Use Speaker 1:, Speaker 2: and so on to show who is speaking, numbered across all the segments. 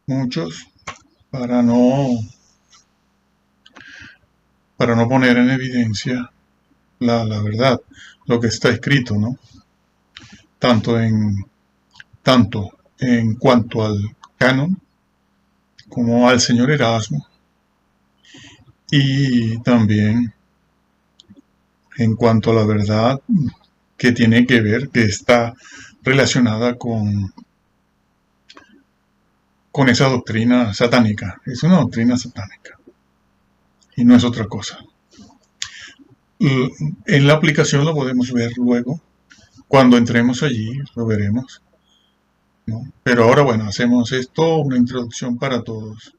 Speaker 1: muchos, para no, para no poner en evidencia la verdad, lo que está escrito, ¿no? Tanto tanto en cuanto al canon como al señor Erasmo, y también en cuanto a la verdad que tiene que ver, que está relacionada con esa doctrina satánica. Es una doctrina satánica y no es otra cosa. En la aplicación lo podemos ver luego. Cuando entremos allí lo veremos, ¿no? Pero ahora, bueno, hacemos esto, una introducción para todos.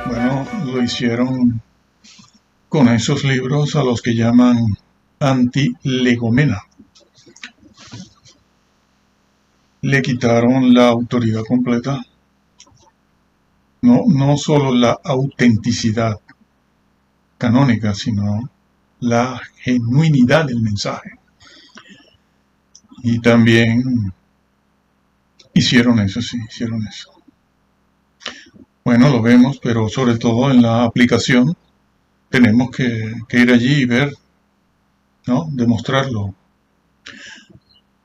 Speaker 1: Bueno, lo hicieron con esos libros a los que llaman antilegomena. Le quitaron la autoridad completa, no solo la autenticidad canónica, sino la genuinidad del mensaje. Y también hicieron eso, sí, hicieron eso. Bueno, lo vemos, pero sobre todo en la aplicación tenemos que ir allí y ver, ¿no? Demostrarlo.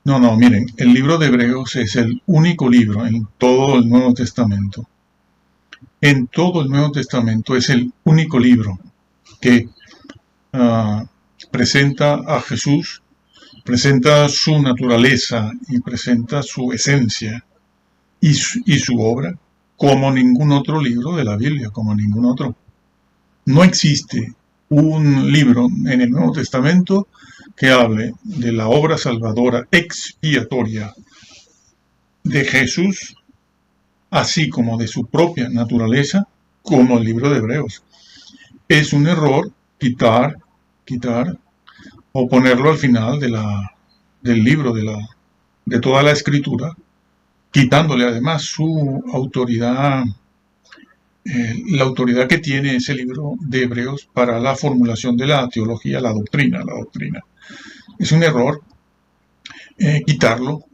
Speaker 1: No, miren, el libro de Hebreos es el único libro en todo el Nuevo Testamento. En todo el Nuevo Testamento es el único libro que presenta a Jesús, presenta su naturaleza y presenta su esencia y su obra como ningún otro libro de la Biblia, como ningún otro. No existe un libro en el Nuevo Testamento que hable de la obra salvadora expiatoria de Jesús, así como de su propia naturaleza, como el libro de Hebreos. Es un error quitar o ponerlo al final del libro, de toda la escritura, quitándole además su autoridad, la autoridad que tiene ese libro de Hebreos para la formulación de la teología, la doctrina. Es un error quitarlo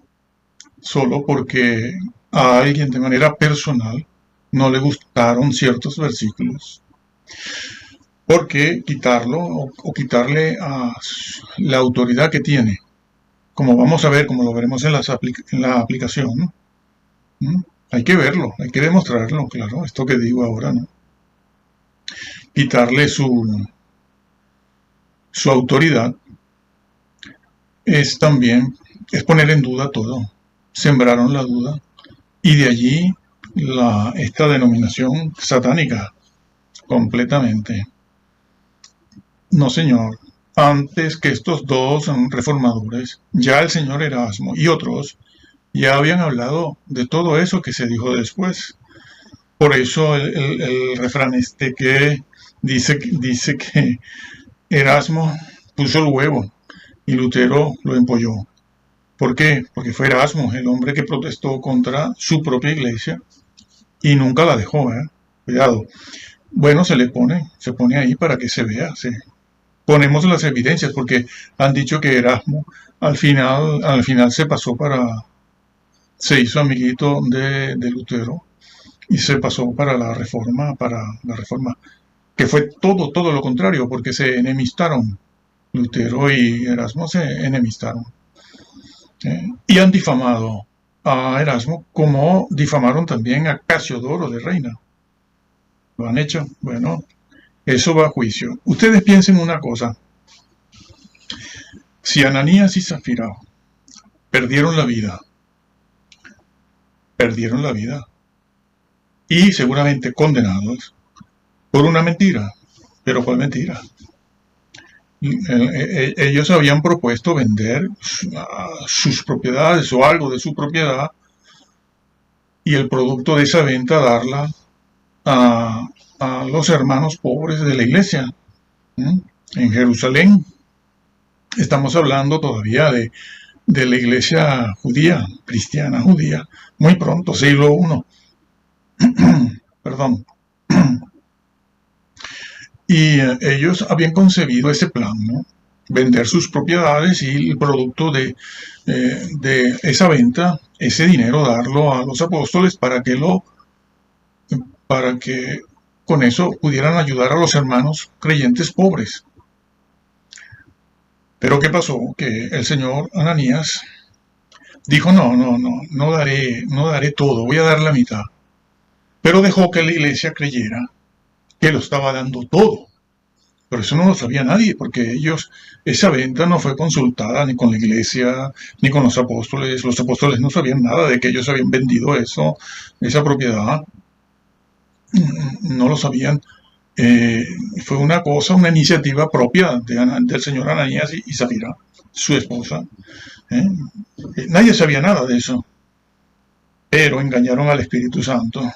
Speaker 1: solo porque a alguien de manera personal no le gustaron ciertos versículos. Porque quitarlo o quitarle a la autoridad que tiene, como vamos a ver, como lo veremos en la aplicación, ¿no? Hay que verlo, hay que demostrarlo, claro, esto que digo ahora, ¿no? Quitarle su autoridad es poner en duda todo. Sembraron la duda y de allí esta denominación satánica completamente. No, señor. Antes que estos dos reformadores, ya el señor Erasmo y otros ya habían hablado de todo eso que se dijo después. Por eso el refrán que dice que Erasmo puso el huevo y Lutero lo empolló. ¿Por qué? Porque fue Erasmo el hombre que protestó contra su propia iglesia y nunca la dejó, ¿eh? Cuidado. Bueno, se pone ahí para que se vea, ponemos las evidencias, porque han dicho que Erasmo al final se hizo amiguito de Lutero y se pasó para la reforma, que fue todo lo contrario, porque se enemistaron. Lutero y Erasmo se enemistaron. Y han difamado a Erasmo como difamaron también a Casiodoro de Reina. ¿Lo han hecho? Bueno, eso va a juicio. Ustedes piensen una cosa. Si Ananías y Zafira perdieron la vida y seguramente condenados por una mentira. ¿Pero cuál mentira? Ellos habían propuesto vender sus propiedades o algo de su propiedad y el producto de esa venta darla a los hermanos pobres de la iglesia en Jerusalén. Estamos hablando todavía de de la iglesia judía, cristiana judía, muy pronto, siglo I, perdón. Y ellos habían concebido ese plan, ¿no? Vender sus propiedades y el producto de esa venta, ese dinero, darlo a los apóstoles para que con eso pudieran ayudar a los hermanos creyentes pobres. Pero ¿qué pasó? Que el señor Ananías dijo, no daré todo, voy a dar la mitad. Pero dejó que la iglesia creyera que lo estaba dando todo. Pero eso no lo sabía nadie, porque esa venta no fue consultada ni con la iglesia, ni con los apóstoles. Los apóstoles no sabían nada de que ellos habían vendido esa propiedad. No lo sabían. Fue una iniciativa propia del señor Ananías y Zafira, su esposa. Nadie sabía nada de eso. Pero engañaron al Espíritu Santo.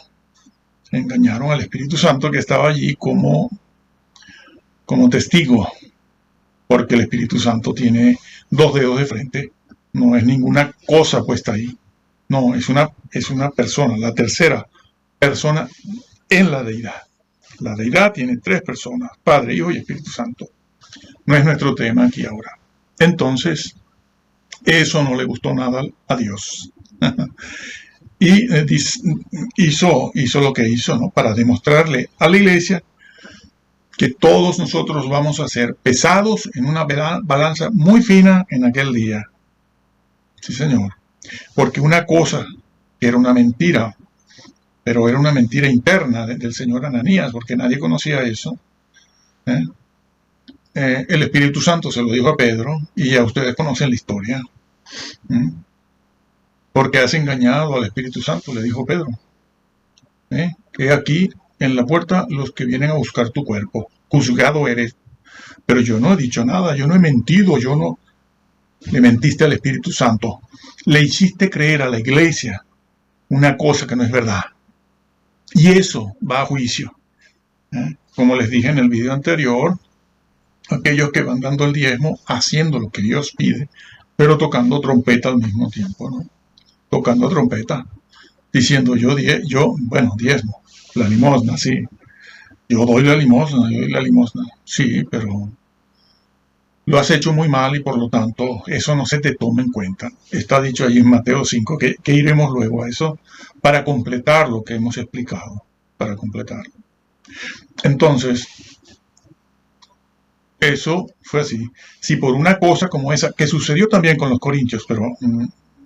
Speaker 1: Engañaron al Espíritu Santo, que estaba allí como testigo, porque el Espíritu Santo tiene 2 dedos de frente, no es ninguna cosa puesta ahí, no, es una persona, la tercera persona en la deidad. La deidad tiene 3 personas, Padre, Hijo y Espíritu Santo. No es nuestro tema aquí ahora. Entonces, eso no le gustó nada a Dios. Y hizo lo que hizo, ¿no? Para demostrarle a la iglesia que todos nosotros vamos a ser pesados en una balanza muy fina en aquel día. Sí, Señor. Porque una cosa que era una mentira, pero era una mentira interna del señor Ananías, porque nadie conocía eso. El Espíritu Santo se lo dijo a Pedro, y ya ustedes conocen la historia. Porque has engañado al Espíritu Santo, le dijo Pedro. Que aquí en la puerta los que vienen a buscar tu cuerpo. Juzgado eres. Pero yo no he dicho nada, yo no he mentido, yo no. Le mentiste al Espíritu Santo. Le hiciste creer a la iglesia una cosa que no es verdad. Y eso va a juicio. Como les dije en el video anterior, aquellos que van dando el diezmo, haciendo lo que Dios pide, pero tocando trompeta al mismo tiempo, ¿no? Tocando trompeta, diciendo diezmo. La limosna, sí. Yo doy la limosna. Sí, pero lo has hecho muy mal y por lo tanto eso no se te toma en cuenta. Está dicho allí en Mateo 5 que iremos luego a eso para completar lo que hemos explicado. Para completarlo. Entonces, eso fue así. Si por una cosa como esa, que sucedió también con los corintios, pero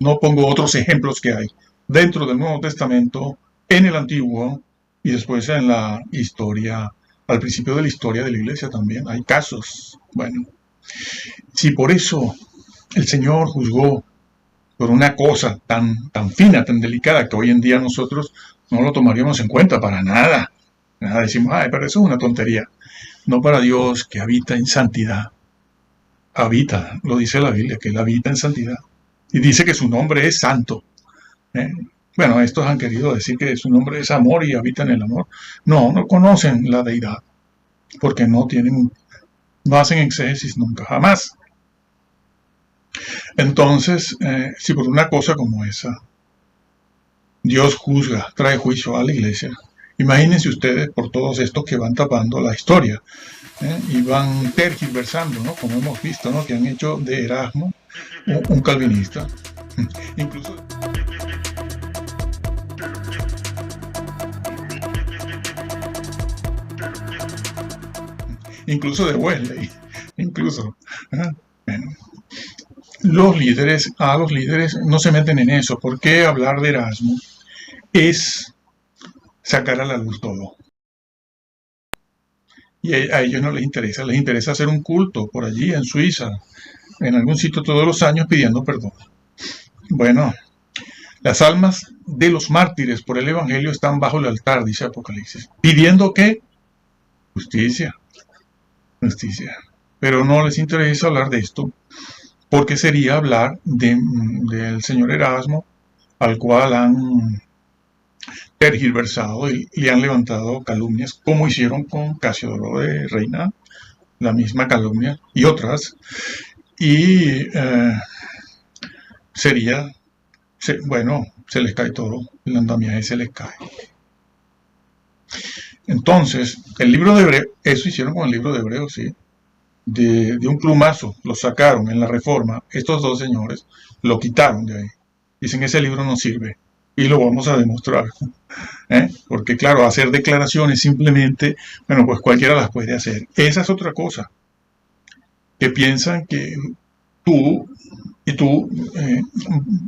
Speaker 1: no pongo otros ejemplos que hay dentro del Nuevo Testamento, en el Antiguo, y después en la historia, al principio de la historia de la iglesia también, hay casos. Bueno, si por eso el Señor juzgó por una cosa tan fina, tan delicada, que hoy en día nosotros no lo tomaríamos en cuenta para nada. Nada, decimos, pero eso es una tontería. No para Dios, que habita en santidad. Habita, lo dice la Biblia, que Él habita en santidad. Y dice que su nombre es santo. Bueno, estos han querido decir que su nombre es amor y habita en el amor. No conocen la deidad, porque no hacen exégesis nunca, jamás. Entonces, si por una cosa como esa, Dios juzga, trae juicio a la iglesia, imagínense ustedes por todos estos que van tapando la historia, y van tergiversando, ¿no? Como hemos visto, ¿no? Que han hecho de Erasmo un calvinista. Incluso de Wesley, incluso. Bueno, los líderes no se meten en eso, porque hablar de Erasmo es sacar a la luz todo. Y a ellos no les interesa hacer un culto por allí en Suiza, en algún sitio todos los años pidiendo perdón. Bueno, las almas de los mártires por el Evangelio están bajo el altar, dice Apocalipsis, pidiendo ¿qué? Justicia. Pero no les interesa hablar de esto, porque sería hablar del señor Erasmo, al cual han tergiversado y le han levantado calumnias, como hicieron con Casiodoro de Reina, la misma calumnia, y otras. Y sería, bueno, se les cae todo, el andamiaje se les cae. Entonces, el libro de Hebreos, eso hicieron con el libro de Hebreos, sí, de un plumazo, lo sacaron en la Reforma, estos dos señores lo quitaron de ahí. Dicen que ese libro no sirve y lo vamos a demostrar. Porque claro, hacer declaraciones simplemente, bueno, pues cualquiera las puede hacer. Esa es otra cosa, que piensan que tú y tú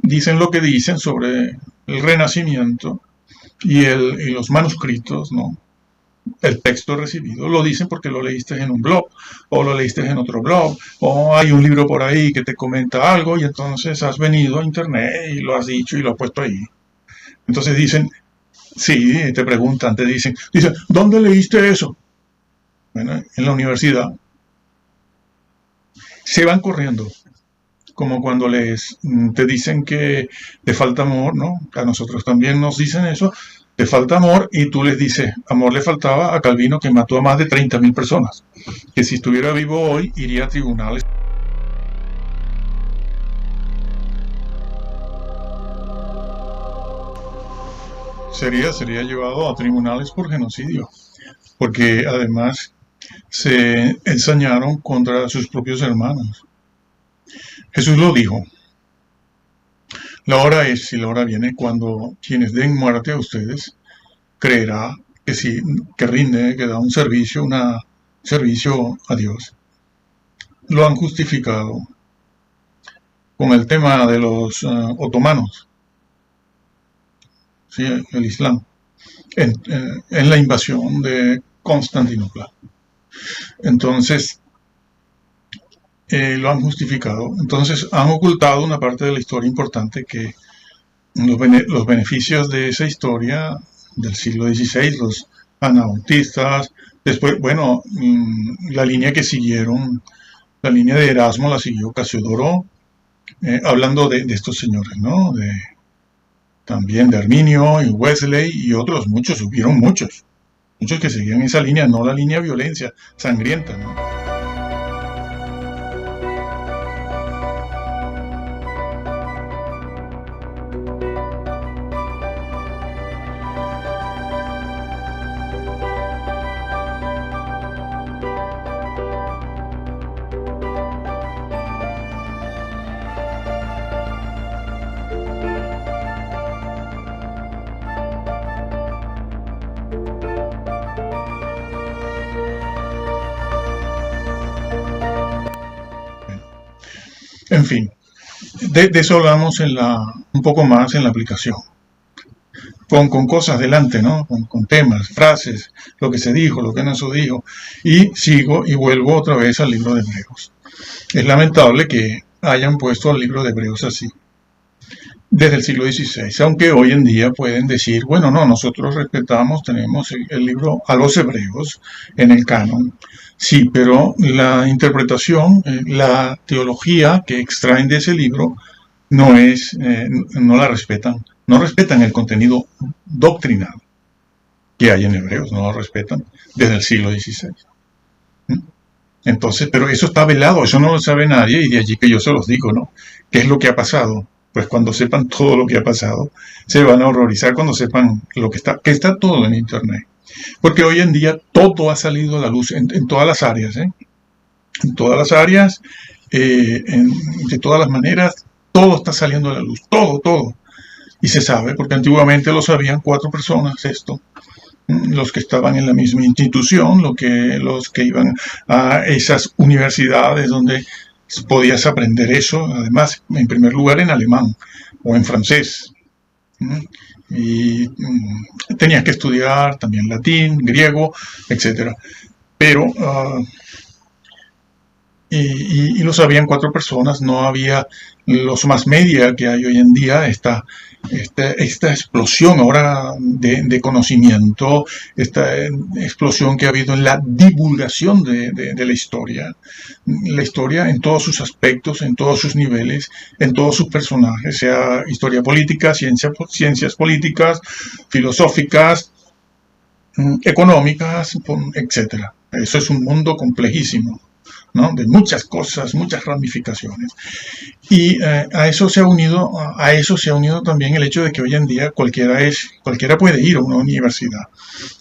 Speaker 1: dicen lo que dicen sobre el Renacimiento y los manuscritos, ¿no? El texto recibido, lo dicen porque lo leíste en un blog, o lo leíste en otro blog, o hay un libro por ahí que te comenta algo y entonces has venido a internet y lo has dicho y lo has puesto ahí. Entonces dicen, sí, te preguntan, dicen, ¿dónde leíste eso? Bueno, en la universidad. Se van corriendo, como cuando te dicen que te falta amor, ¿no? A nosotros también nos dicen eso, te falta amor, y tú les dices, amor le faltaba a Calvino, que mató a más de 30.000 personas, que si estuviera vivo hoy iría a tribunales. Sería llevado a tribunales por genocidio, porque además se ensañaron contra sus propios hermanos. Jesús lo dijo, la hora es y la hora viene cuando quienes den muerte a ustedes creerá que sí, que rinde, que da un servicio a Dios. Lo han justificado con el tema de los otomanos, ¿sí? El Islam, en la invasión de Constantinopla. Entonces, lo han justificado. Entonces, han ocultado una parte de la historia importante, que los beneficios de esa historia del siglo XVI, los anabautistas, después, bueno, la línea que siguieron, la línea de Erasmo la siguió Casiodoro, hablando de estos señores, ¿no? También de Arminio y Wesley y otros, muchos, hubieron muchos que seguían esa línea, no la línea de violencia sangrienta, ¿no? En fin, de eso hablamos un poco más en la aplicación. Con cosas delante, ¿no? Con temas, frases, lo que se dijo, lo que no se dijo. Y sigo y vuelvo otra vez al libro de Hebreos. Es lamentable que hayan puesto al libro de Hebreos así, desde el siglo XVI, aunque hoy en día pueden decir, bueno, no, nosotros respetamos, tenemos el libro a los hebreos en el canon. Sí, pero la interpretación, la teología que extraen de ese libro no la respetan. No respetan el contenido doctrinal que hay en Hebreos, no lo respetan desde el siglo XVI. Entonces, pero eso está velado, eso no lo sabe nadie, y de allí que yo se los digo, ¿no? ¿Qué es lo que ha pasado? Pues cuando sepan todo lo que ha pasado, se van a horrorizar cuando sepan que está todo en Internet. Porque hoy en día todo ha salido a la luz en todas las áreas, ¿eh? En todas las áreas, de todas las maneras, todo está saliendo a la luz, todo. Y se sabe, porque antiguamente lo sabían 4 personas esto. Los que estaban en la misma institución, los que iban a esas universidades donde podías aprender eso, además, en primer lugar en alemán o en francés. Y tenías que estudiar también latín, griego, etc. Pero, y lo sabían 4 personas, no había los más media que hay hoy en día, esta explosión ahora de conocimiento, esta explosión que ha habido en la divulgación de la historia en todos sus aspectos, en todos sus niveles, en todos sus personajes, sea historia política, ciencias políticas, filosóficas, económicas, etc. Eso es un mundo complejísimo. ¿no? De muchas cosas, muchas ramificaciones. Y a eso se ha unido también el hecho de que hoy en día cualquiera puede ir a una universidad,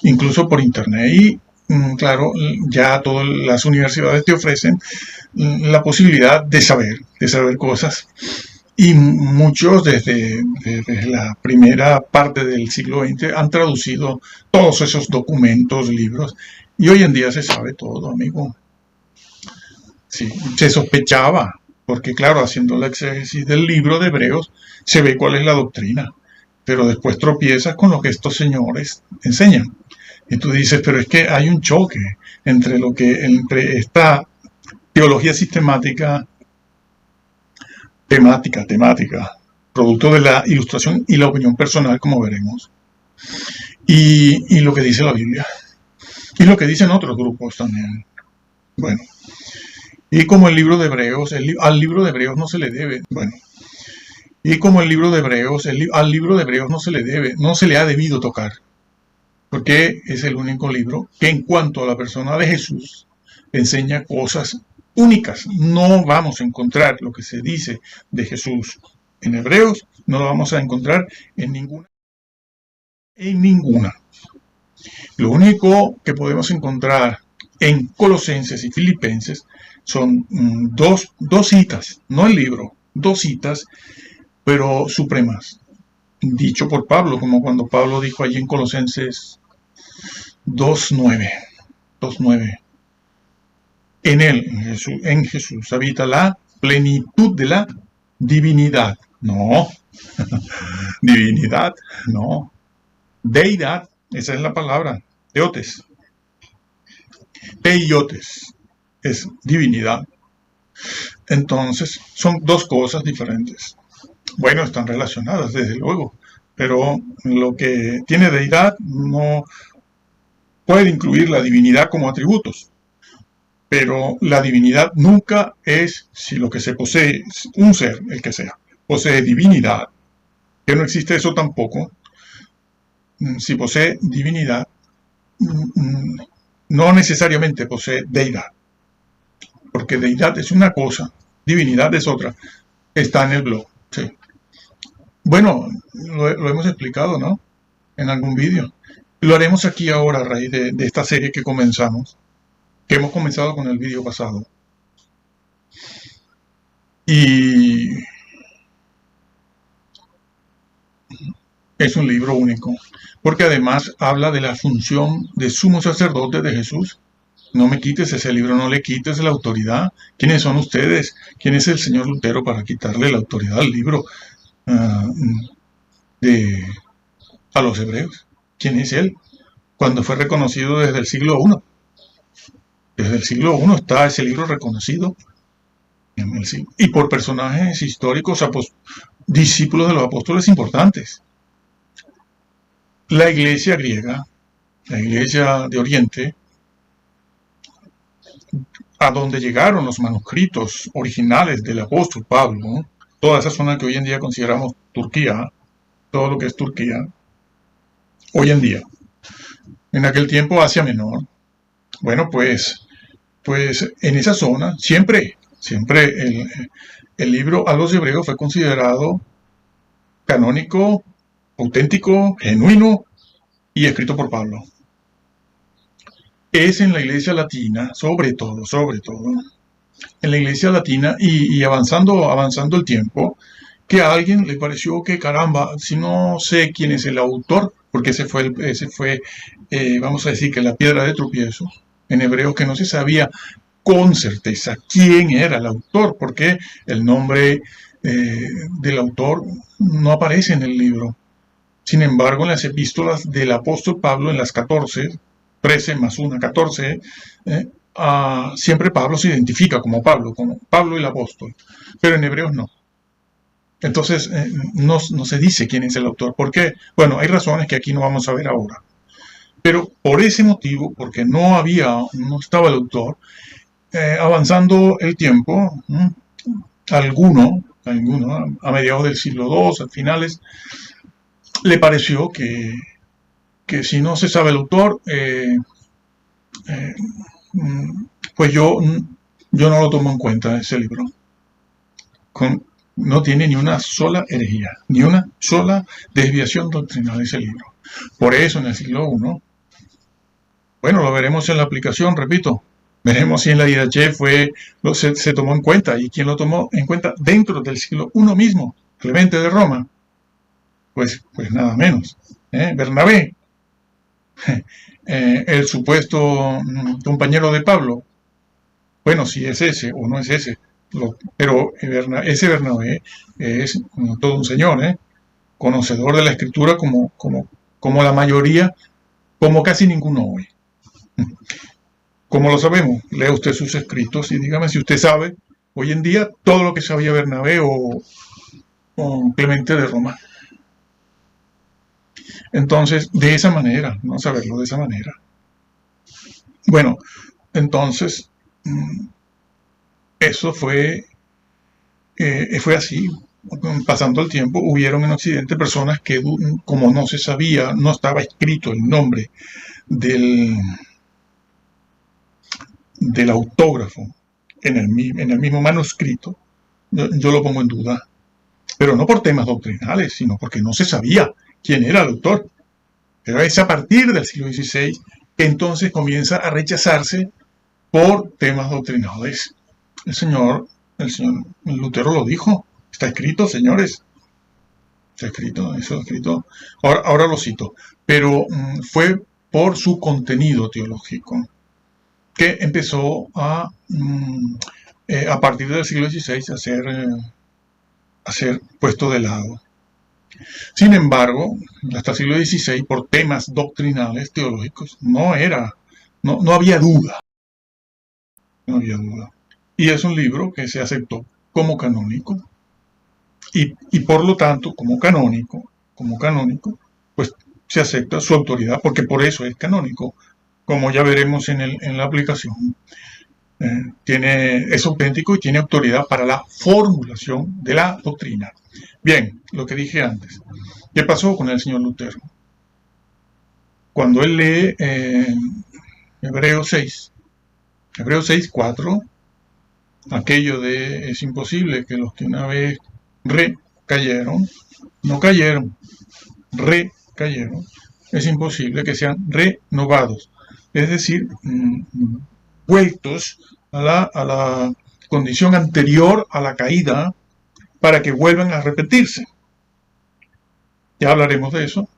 Speaker 1: incluso por internet. Y claro, ya todas las universidades te ofrecen la posibilidad de saber cosas. Y muchos desde la primera parte del siglo XX han traducido todos esos documentos, libros, y hoy en día se sabe todo, amigo. Sí, se sospechaba, porque claro, haciendo la exégesis del libro de Hebreos, se ve cuál es la doctrina, pero después tropiezas con lo que estos señores enseñan. Y tú dices, pero es que hay un choque entre esta teología sistemática, temática, producto de la ilustración y la opinión personal, como veremos, y lo que dice la Biblia, y lo que dicen otros grupos también. Bueno, y como el libro de Hebreos, al libro de Hebreos no se le debe, bueno, y como el libro de Hebreos, al libro de Hebreos no se le ha debido tocar, porque es el único libro que en cuanto a la persona de Jesús enseña cosas únicas. No vamos a encontrar lo que se dice de Jesús en Hebreos, no lo vamos a encontrar en ninguna. Lo único que podemos encontrar en Colosenses y Filipenses son dos citas, no el libro, dos citas, pero supremas, dicho por Pablo, como cuando Pablo dijo allí en Colosenses 2:9. En él, en Jesús, habita la plenitud de la divinidad. No, divinidad, no. Deidad, esa es la palabra, teotes. Teiotes es divinidad. Entonces, son dos cosas diferentes. Bueno, están relacionadas, desde luego, pero lo que tiene deidad no puede incluir la divinidad como atributos. Pero la divinidad nunca es, si lo que se posee es un ser, el que sea, posee divinidad, que no existe eso tampoco. Si posee divinidad, no necesariamente posee deidad, porque deidad es una cosa, divinidad es otra. Está en el blog, sí. Bueno, lo hemos explicado, ¿no? En algún vídeo. Lo haremos aquí ahora a raíz de esta serie que hemos comenzado con el vídeo pasado. Y es un libro único, porque además habla de la función de sumo sacerdote de Jesús. No me quites ese libro, no le quites la autoridad. ¿Quiénes son ustedes? ¿Quién es el señor Lutero para quitarle la autoridad al libro a los hebreos? ¿Quién es él? Cuando fue reconocido desde el siglo I. Desde el siglo I está ese libro reconocido. Y por personajes históricos, discípulos de los apóstoles importantes. La iglesia griega, la iglesia de Oriente, a donde llegaron los manuscritos originales del apóstol Pablo, ¿no? Toda esa zona que hoy en día consideramos Turquía, todo lo que es Turquía, hoy en día. En aquel tiempo Asia Menor. Bueno, pues en esa zona siempre el libro a los hebreos fue considerado canónico, auténtico, genuino y escrito por Pablo. Es en la iglesia latina, sobre todo, en la iglesia latina y avanzando el tiempo, que a alguien le pareció que caramba, si no sé quién es el autor, porque ese fue vamos a decir que la piedra de tropiezo en hebreo, que no se sabía con certeza quién era el autor, porque el nombre del autor no aparece en el libro. Sin embargo, en las epístolas del apóstol Pablo, en las 14, 13 más 1, 14, siempre Pablo se identifica como Pablo el apóstol, pero en hebreos no. Entonces, no se dice quién es el autor. ¿Por qué? Bueno, hay razones que aquí no vamos a ver ahora. Pero por ese motivo, porque no estaba el autor, avanzando el tiempo, alguno, a mediados del siglo II, a finales, le pareció que si no se sabe el autor, pues yo yo no lo tomo en cuenta ese libro. No tiene ni una sola herejía, ni una sola desviación doctrinal ese libro. Por eso en el siglo I, bueno, lo veremos en la aplicación, repito, veremos si en la IDH se tomó en cuenta, y quién lo tomó en cuenta dentro del siglo I mismo, Clemente de Roma, pues nada menos, Bernabé, el supuesto compañero de Pablo. Bueno, si es ese o no es ese, pero ese Bernabé es todo un señor, conocedor de la escritura como la mayoría, como casi ninguno hoy. ¿Cómo lo sabemos? Lea usted sus escritos y dígame si usted sabe hoy en día todo lo que sabía Bernabé o Clemente de Roma. Entonces, de esa manera, no saberlo de esa manera. Bueno, entonces, eso fue así. Pasando el tiempo, hubieron en Occidente personas que, como no se sabía, no estaba escrito el nombre del autógrafo en el mismo manuscrito, yo lo pongo en duda. Pero no por temas doctrinales, sino porque no se sabía quién era el autor. Pero es a partir del siglo XVI que entonces comienza a rechazarse por temas doctrinales. El señor Lutero lo dijo. Está escrito, señores. Está escrito, eso escrito. Ahora lo cito. Pero fue por su contenido teológico que empezó a partir del siglo XVI a ser puesto de lado. Sin embargo, hasta el siglo XVI, por temas doctrinales, teológicos, no había duda. No había duda. Y es un libro que se aceptó como canónico. Y por lo tanto, como canónico, pues se acepta su autoridad, porque por eso es canónico, como ya veremos en la aplicación. Es auténtico y tiene autoridad para la formulación de la doctrina. Bien, lo que dije antes. ¿Qué pasó con el señor Lutero? Cuando él lee Hebreos 6, 4, aquello de es imposible que los que una vez recayeron, no cayeron, recayeron, es imposible que sean renovados, es decir, vueltos a la condición anterior a la caída para que vuelvan a repetirse. Ya hablaremos de eso.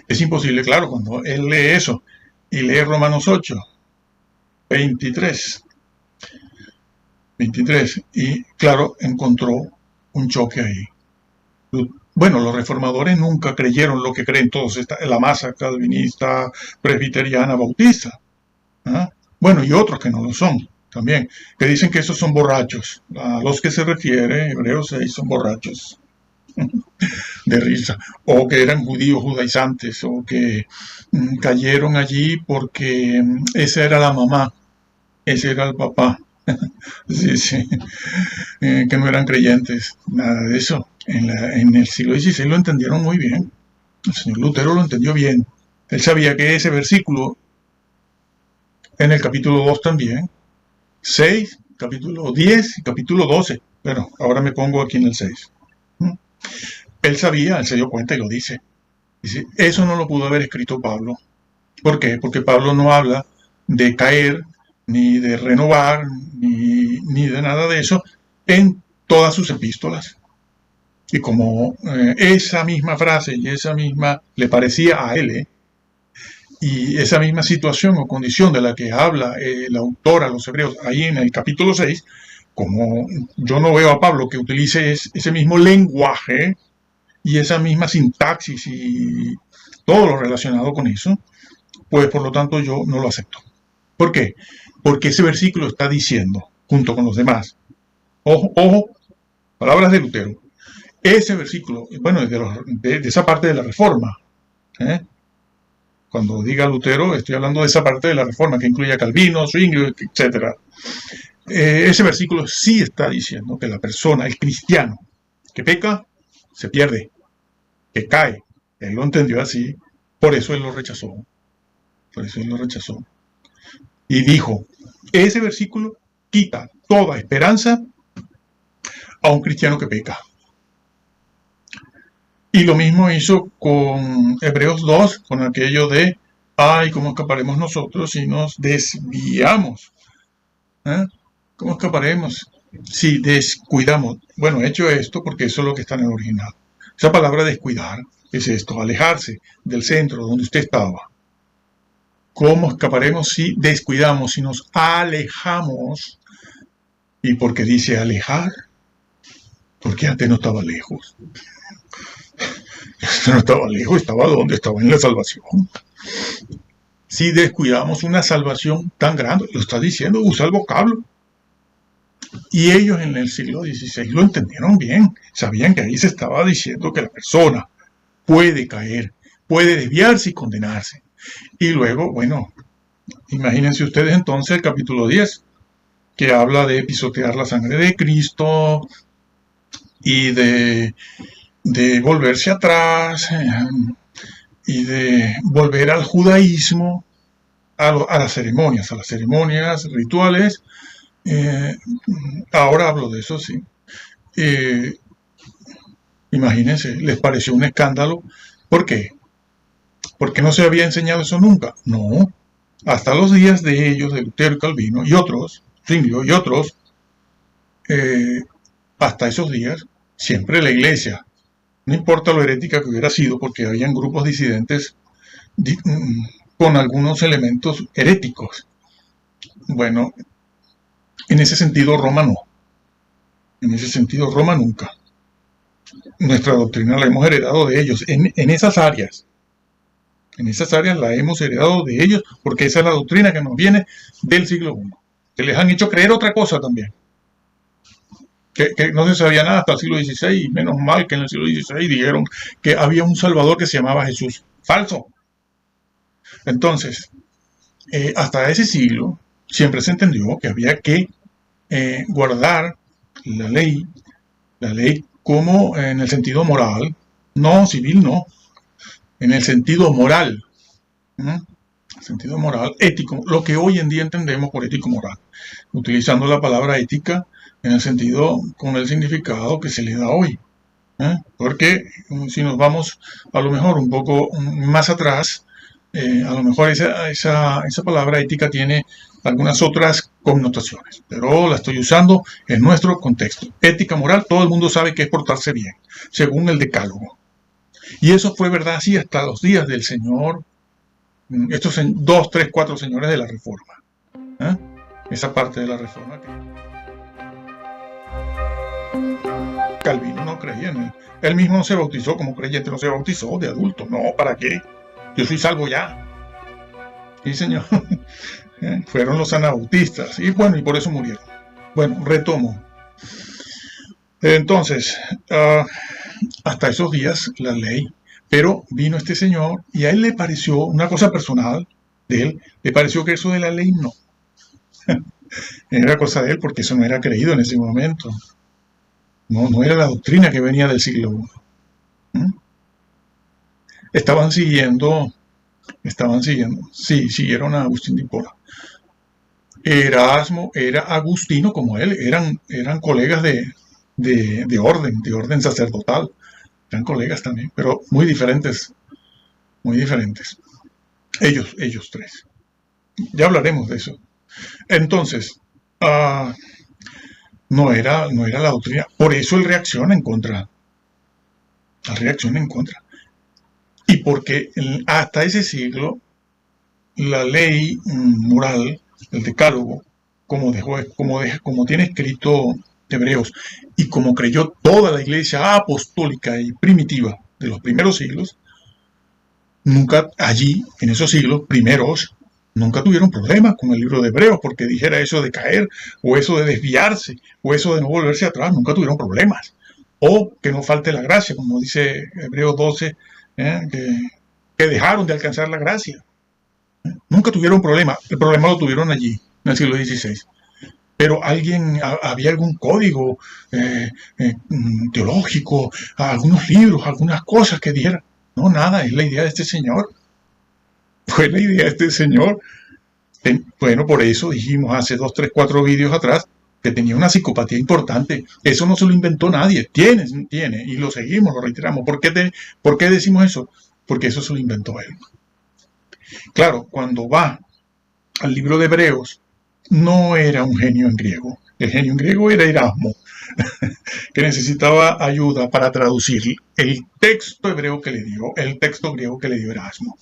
Speaker 1: Es imposible, claro, cuando él lee eso y lee Romanos 8, 23, y claro, encontró un choque ahí. Bueno, los reformadores nunca creyeron lo que creen todos, la masa calvinista, presbiteriana, bautista. ¿Ah? Bueno, y otros que no lo son también, que dicen que esos son borrachos. A los que se refiere Hebreos 6 son borrachos de risa, o que eran judíos judaizantes, o que cayeron allí porque esa era la mamá, ese era el papá. Sí, que no eran creyentes, nada de eso. En el siglo XVI lo entendieron muy bien. El señor Lutero lo entendió bien. Él sabía que ese versículo, en el capítulo 2 también, 6, capítulo 10 y capítulo 12. Pero ahora me pongo aquí en el 6. Él sabía, él se dio cuenta y lo dice. Dice, eso no lo pudo haber escrito Pablo. ¿Por qué? Porque Pablo no habla de caer, ni de renovar, ni de nada de eso en todas sus epístolas. Y como esa misma frase y esa misma le parecía a él, y esa misma situación o condición de la que habla el autor a los hebreos ahí en el capítulo 6, como yo no veo a Pablo que utilice ese mismo lenguaje y esa misma sintaxis y todo lo relacionado con eso, pues por lo tanto yo no lo acepto. ¿Por qué? Porque ese versículo está diciendo, junto con los demás, ojo, palabras de Lutero, ese versículo, bueno, de esa parte de la Reforma, cuando diga Lutero, estoy hablando de esa parte de la Reforma que incluye a Calvino, Zwingli, etc. Ese versículo sí está diciendo que la persona, el cristiano, que peca, se pierde, que cae. Él lo entendió así, por eso él lo rechazó. Y dijo, ese versículo quita toda esperanza a un cristiano que peca. Y lo mismo hizo con Hebreos 2, con aquello de, ay, ¿cómo escaparemos nosotros si nos desviamos? ¿Eh? ¿Cómo escaparemos si descuidamos? Bueno, he hecho esto porque eso es lo que está en el original. Esa palabra descuidar es esto, alejarse del centro donde usted estaba. ¿Cómo escaparemos si descuidamos, si nos alejamos? ¿Y por qué dice alejar? Porque antes no estaba lejos. No estaba lejos, estaba donde estaba en la salvación. Si descuidamos una salvación tan grande, lo está diciendo, usa el vocablo. Y ellos en el siglo XVI lo entendieron bien, sabían que ahí se estaba diciendo que la persona puede caer, puede desviarse y condenarse. Y luego, bueno, imagínense ustedes entonces el capítulo 10, que habla de pisotear la sangre de Cristo y de volverse atrás y de volver al judaísmo, a las ceremonias rituales. Ahora hablo de eso, sí. Imagínense, les pareció un escándalo. ¿Por qué? Porque no se había enseñado eso nunca. No, hasta los días de ellos, de Lutero y Calvino y otros, Zwinglio y otros, hasta esos días, siempre la iglesia, no importa lo herética que hubiera sido, porque habían grupos disidentes con algunos elementos heréticos. Bueno, en ese sentido Roma no. En ese sentido Roma nunca. Nuestra doctrina la hemos heredado de ellos en esas áreas. En esas áreas la hemos heredado de ellos porque esa es la doctrina que nos viene del siglo I. Que les han hecho creer otra cosa también. Que no se sabía nada hasta el siglo XVI, y menos mal que en el siglo XVI dijeron que había un Salvador que se llamaba Jesús. Falso. Entonces, hasta ese siglo siempre se entendió que había que guardar la ley como en el sentido moral, no civil, no, en el sentido moral, sentido moral, ético, lo que hoy en día entendemos por ético-moral, utilizando la palabra ética en el sentido, con el significado que se le da hoy. Porque si nos vamos a lo mejor un poco más atrás, a lo mejor esa palabra ética tiene algunas otras connotaciones, pero la estoy usando en nuestro contexto. Ética moral, todo el mundo sabe que es portarse bien, según el Decálogo. Y eso fue verdad así hasta los días del Señor, estos 2, 3, 4 señores de la Reforma. Esa parte de la Reforma que Calvino no creía en él. Él mismo no se bautizó como creyente, no se bautizó de adulto. No, ¿para qué? Yo soy salvo ya. Sí, señor. Fueron los anabautistas. Y bueno, y por eso murieron. Bueno, retomo. Entonces, hasta esos días la ley. Pero vino este señor y a él le pareció, una cosa personal de él, le pareció que eso de la ley no. Era cosa de él porque eso no era creído en ese momento. No era la doctrina que venía del siglo I. Estaban siguiendo, sí, siguieron a Agustín de Hipona. Erasmo era agustino como él, eran colegas de orden sacerdotal. Eran colegas también, pero muy diferentes. Ellos tres. Ya hablaremos de eso. Entonces, no era la doctrina. Por eso él reacciona en contra. Y porque hasta ese siglo, la ley moral, el Decálogo, como tiene escrito Hebreos, y como creyó toda la iglesia apostólica y primitiva de los primeros siglos, nunca allí, en esos siglos primeros, nunca tuvieron problemas con el libro de Hebreos, porque dijera eso de caer, o eso de desviarse, o eso de no volverse atrás, nunca tuvieron problemas. O que no falte la gracia, como dice Hebreos 12, que dejaron de alcanzar la gracia. Nunca tuvieron problema. El problema lo tuvieron allí, en el siglo XVI. Pero había algún código teológico, algunos libros, algunas cosas que dijeran. No, nada, es la idea de este señor. Fue la idea de este señor Bueno, por eso dijimos hace 2, 3, 4 vídeos atrás que tenía una psicopatía importante. Eso no se lo inventó nadie. Tiene, y lo seguimos, lo reiteramos. ¿Por qué decimos eso? Porque eso se lo inventó él. Claro, cuando va al libro de Hebreos, no era un genio en griego. El genio en griego era Erasmo, que necesitaba ayuda para traducir el texto hebreo que le dio, el texto griego que le dio Erasmo.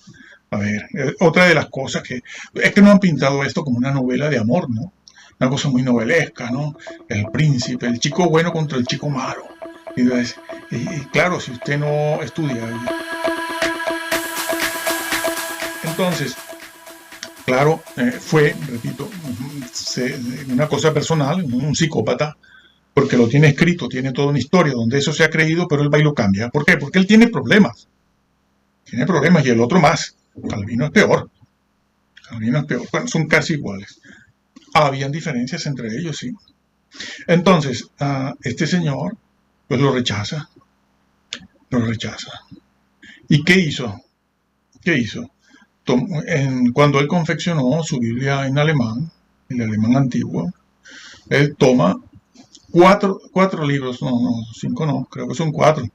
Speaker 1: A ver, otra de las cosas es que no han pintado esto como una novela de amor, ¿no? Una cosa muy novelesca, ¿no? El príncipe, el chico bueno contra el chico malo. Y claro, si usted no estudia. Entonces, claro, repito, una cosa personal, un psicópata, porque lo tiene escrito, tiene toda una historia donde eso se ha creído, pero él va y lo cambia. ¿Por qué? Porque él tiene problemas. Tiene problemas y el otro más. Calvino es peor. Calvino es peor. Bueno, son casi iguales. Habían diferencias entre ellos, sí. Entonces, este señor, pues lo rechaza. Lo rechaza. ¿Y qué hizo? ¿Qué hizo? Cuando él confeccionó su Biblia en alemán, el alemán antiguo, él toma cuatro libros, no, 5 no, creo que son 4.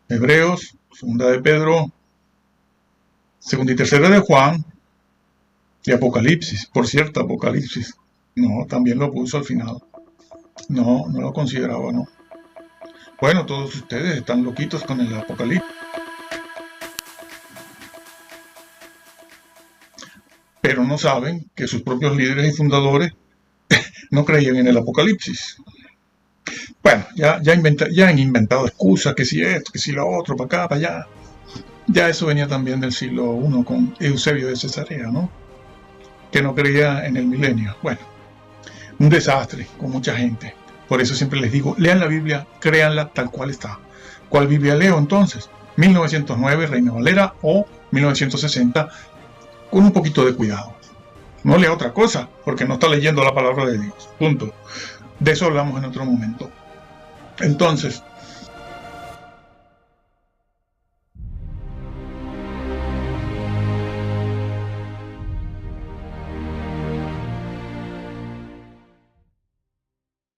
Speaker 1: Hebreos, segunda de Pedro, segunda y tercera de Juan, y Apocalipsis. Por cierto, Apocalipsis, no, también lo puso al final. No lo consideraba, no. Bueno, todos ustedes están loquitos con el Apocalipsis. Pero no saben que sus propios líderes y fundadores no creían en el Apocalipsis. Bueno, ya han inventado excusas, que si esto, que si lo otro, para acá, para allá. Ya eso venía también del siglo I con Eusebio de Cesarea, ¿no? Que no creía en el milenio. Bueno, un desastre con mucha gente. Por eso siempre les digo, lean la Biblia, créanla tal cual está. ¿Cuál Biblia leo entonces? 1909, Reina Valera, o 1960, con un poquito de cuidado. No lea otra cosa, porque no está leyendo la palabra de Dios. Punto. De eso hablamos en otro momento. Entonces,